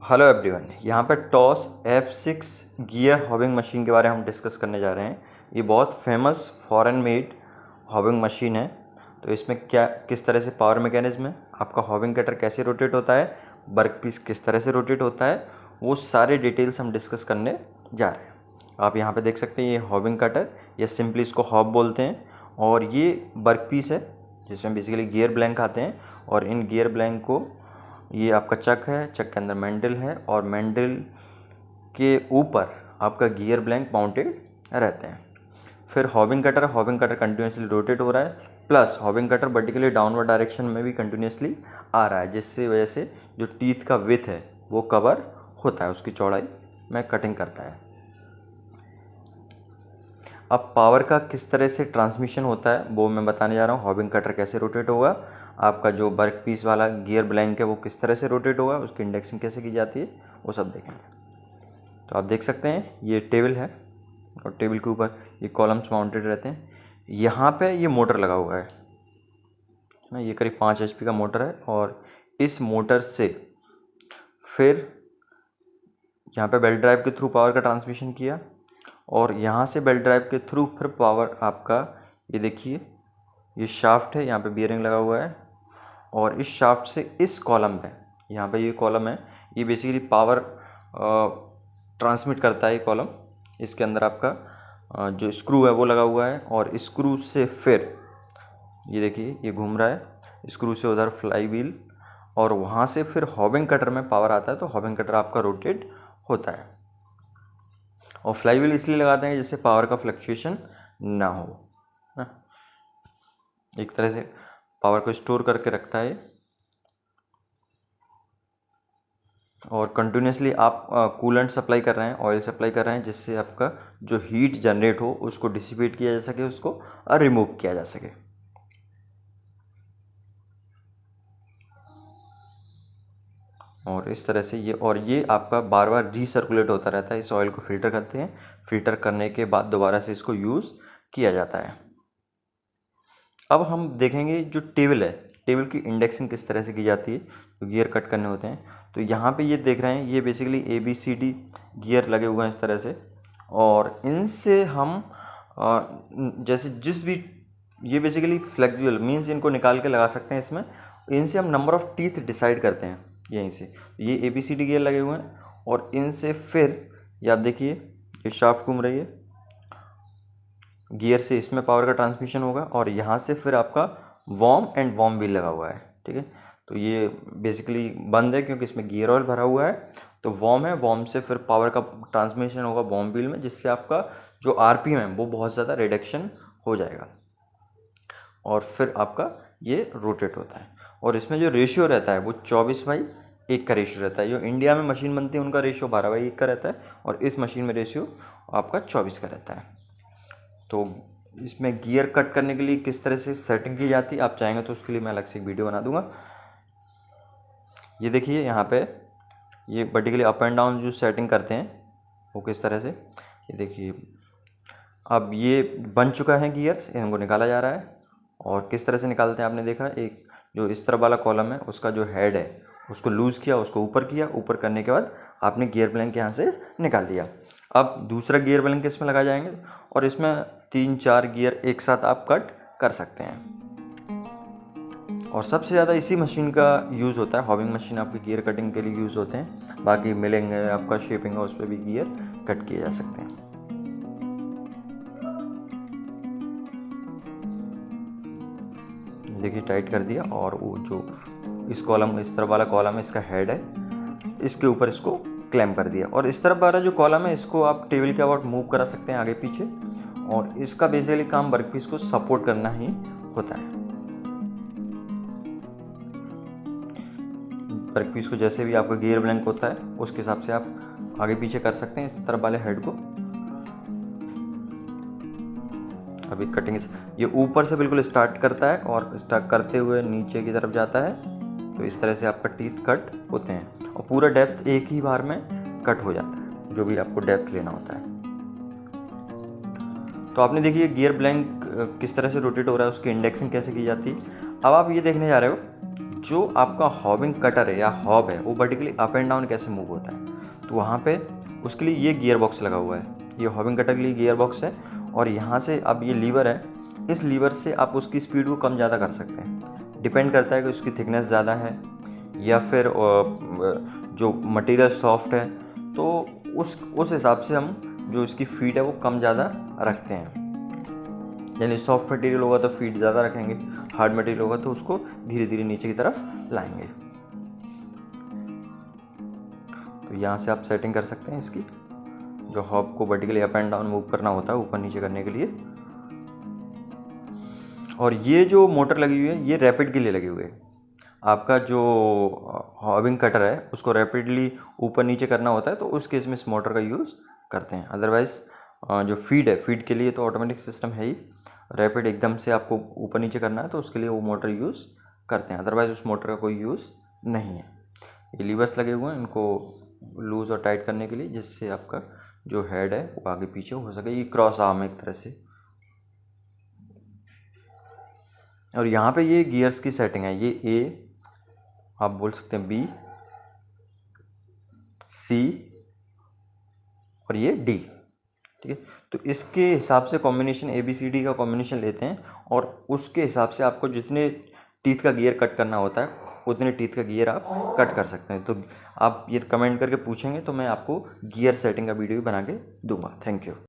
Hello everyone, यहाँ पर toss F6 gear hobbing machine के बारे में हम डिस्कस करने जा रहे हैं। ये बहुत famous foreign made hobbing machine है। तो इसमें क्या किस तरह से पावर मैकेनिज्म है, आपका हॉबिंग कटर कैसे रोटेट होता है, वर्क पीस किस तरह से रोटेट होता है, वो सारे डिटेल्स हम डिस्कस करने जा रहे हैं। आप यहाँ पे देख सकते हैं ये हॉबिंग कटर या सिंपली इसको हॉब बोलते हैं, और ये वर्क पीस है जिसमें बेसिकली गियर ब्लैंक आते हैं। और इन गियर ब्लैंक को, ये आपका चक है, चक के अंदर मैंडल है और मैंडल के ऊपर आपका गियर ब्लैंक माउंटेड रहते हैं। फिर हॉबिंग कटर कंटिन्यूसली रोटेट हो रहा है, plus hobbing cutter vertically downward direction में भी कंटिन्यूसली आ रहा है, जिससे वजह से जो टीथ का विथ है वो कवर होता है, उसकी चौड़ाई में कटिंग करता है। अब पावर का किस तरह से ट्रांसमिशन होता है वो मैं बताने जा रहा हूँ। हॉबिंग कटर कैसे रोटेट होगा, आपका जो वर्क पीस वाला गियर ब्लैंक है वो किस तरह से रोटेट होगा, उसकी इंडेक्सिंग कैसे की जाती है, वो सब देखेंगे। तो आप देख सकते हैं ये टेबल है और टेबल के ऊपर ये कॉलम्स माउंटेड रहते हैं। यहाँ पे ये मोटर लगा हुआ है ना, ये करीब 5 HP का मोटर है। और इस मोटर से फिर यहाँ पे बेल्ट ड्राइव के थ्रू पावर का ट्रांसमिशन किया, और यहाँ से बेल्ट ड्राइव के थ्रू फिर पावर आपका, ये देखिए ये शाफ्ट है, यहाँ पे बियरिंग लगा हुआ है, और इस शाफ्ट से इस कॉलम पे, यहाँ पे ये कॉलम है, ये बेसिकली पावर ट्रांसमिट करता है। ये कॉलम, इसके अंदर आपका जो स्क्रू है वो लगा हुआ है, और स्क्रू से फिर ये देखिए ये घूम रहा है, स्क्रू से उधर फ्लाई व्हील, और वहाँ से फिर हॉबिंग कटर में पावर आता है। तो हॉबिंग कटर आपका रोटेट होता है, और फ्लाई व्हील इसलिए लगाते हैं जिससे पावर का फ्लक्चुएशन ना हो ना, एक तरह से पावर को स्टोर करके रखता है। और कंटिन्यूसली आप कूलेंट सप्लाई कर रहे हैं, ऑयल सप्लाई कर रहे हैं, जिससे आपका जो हीट जनरेट हो उसको डिसिपेट किया जा सके, उसको रिमूव किया जा सके। और इस तरह से ये आपका बार बार रीसर्कुलेट होता रहता है। इस ऑयल को फिल्टर करते हैं, फिल्टर करने के बाद दोबारा से इसको यूज़ किया जाता है। अब हम देखेंगे जो टेबल है, टेबल की इंडेक्सिंग किस तरह से की जाती है, जो गियर कट करने होते हैं। तो यहाँ पे ये देख रहे हैं, ये बेसिकली ABCD गियर लगे हुए हैं इस तरह से, और इनसे हम जैसे जिस भी, ये बेसिकली फ्लेक्सिबल मीन्स इनको निकाल के लगा सकते हैं इसमें। इनसे हम नंबर ऑफ़ टीथ डिसाइड करते हैं यहीं से। ये ABCD गियर लगे हुए हैं, और इनसे फिर ये आप देखिए ये शाफ्ट घूम रही है, गियर से इसमें पावर का ट्रांसमिशन होगा, और यहाँ से फिर आपका वॉर्म एंड वॉर्म व्हील लगा हुआ है। ठीक है, तो ये बेसिकली बंद है क्योंकि इसमें गियर ऑयल भरा हुआ है। तो वॉर्म है, वॉर्म से फिर पावर का ट्रांसमिशन होगा वॉर्म व्हील में, जिससे आपका जो RPM है वो बहुत ज़्यादा रिडक्शन हो जाएगा, और फिर आपका ये रोटेट होता है। और इसमें जो रेशियो रहता है वो 24/1 का रेशियो रहता है। जो इंडिया में मशीन बनती है उनका रेशियो 12/1 का रहता है, और इस मशीन में रेशियो आपका 24 का रहता है। तो इसमें गियर कट करने के लिए किस तरह से सेटिंग की जाती है, आप चाहेंगे तो उसके लिए मैं अलग से एक वीडियो बना दूंगा। ये देखिए यहाँ पे ये वर्टिकली अप एंड डाउन जो सेटिंग करते हैं वो किस तरह से, ये देखिए अब ये बन चुका है गियर्स, इनको निकाला जा रहा है। और किस तरह से निकालते हैं आपने देखा, एक जो इस तरफ वाला कॉलम है उसका जो हेड है उसको लूज़ किया, उसको ऊपर किया, ऊपर करने के बाद आपने गियर ब्लैंक यहाँ से निकाल दिया। अब दूसरा गियर ब्लैंक इसमें लगा जाएंगे, और इसमें 3-4 गियर एक साथ आप कट कर सकते हैं। और सबसे ज़्यादा इसी मशीन का यूज़ होता है, हॉबिंग मशीन आपके गियर कटिंग के लिए यूज़ होते हैं। बाकी मिलिंग है, आपका शेपिंग है, उस पर भी गियर कट किए जा सकते हैं। देखिए टाइट कर दिया, और वो जो इस कॉलम, इस तरफ वाला कॉलम है, इसका हेड है, इसके ऊपर इसको क्लैम्प कर दिया। और इस तरफ वाला जो कॉलम है इसको आप टेबल के अबाउट मूव करा सकते हैं आगे पीछे, और इसका बेसिकली काम वर्कपीस को सपोर्ट करना ही होता है। वर्कपीस को जैसे भी आपका गियर ब्लैंक होता है उसके हिसाब से आप आगे पीछे कर सकते हैं इस तरफ वाले हेड को। अभी कटिंग ये ऊपर से बिल्कुल स्टार्ट करता है, और स्टार्ट करते हुए नीचे की तरफ जाता है। तो इस तरह से आपका टीथ कट होते हैं, और पूरा डेप्थ एक ही बार में कट हो जाता है, जो भी आपको डेप्थ लेना होता है। तो आपने देखिए गियर ब्लैंक किस तरह से रोटेट हो रहा है, उसकी इंडेक्सिंग कैसे की जाती है। अब आप ये देखने जा रहे हो जो आपका हॉबिंग कटर है या हॉब है वो वर्टिकली अप एंड डाउन कैसे मूव होता है, तो वहाँ पे उसके लिए ये गियर बॉक्स लगा हुआ है। ये हॉबिंग कटर के लिए गियर बॉक्स है, और यहाँ से अब ये लीवर है, इस लीवर से आप उसकी स्पीड को कम ज़्यादा कर सकते हैं। डिपेंड करता है कि उसकी थिकनेस ज़्यादा है या फिर जो मटेरियल सॉफ्ट है, तो उस हिसाब से हम जो इसकी फीड है वो कम ज़्यादा रखते हैं। यानी सॉफ्ट मटेरियल होगा तो फीड ज़्यादा रखेंगे, हार्ड मटेरियल होगा तो उसको धीरे धीरे नीचे की तरफ लाएंगे। तो यहाँ से आप सेटिंग कर सकते हैं इसकी, जो हॉब को vertically up and down move करना होता है ऊपर नीचे करने के लिए। और ये जो मोटर लगी हुई है ये रैपिड के लिए लगी हुई है। आपका जो हॉबिंग कटर है उसको रैपिडली ऊपर नीचे करना होता है, तो उस केस में इस मोटर का यूज़ करते हैं। अदरवाइज़ जो फीड है, फीड के लिए तो ऑटोमेटिक सिस्टम है ही, रैपिड एकदम से आपको ऊपर नीचे करना है तो उसके लिए वो मोटर यूज़ करते हैं। अदरवाइज़ उस मोटर का कोई यूज़ नहीं है। ये लीवर्स लगे हुए हैं इनको लूज़ और टाइट करने के लिए, जिससे आपका जो हेड है वो आगे पीछे हो सके। ये क्रॉस आर्म है एक तरह से। और यहाँ पे ये गियर्स की सेटिंग है, ये ए, आप बोल सकते हैं बी, सी और ये डी। ठीक है, तो इसके हिसाब से combination A B C D का कॉम्बिनेशन लेते हैं, और उसके हिसाब से आपको जितने टीथ का गियर कट करना होता है उतने टीथ का गियर आप कट कर सकते हैं। तो आप ये कमेंट करके पूछेंगे तो मैं आपको गियर सेटिंग का वीडियो बना के दूंगा। Thank you.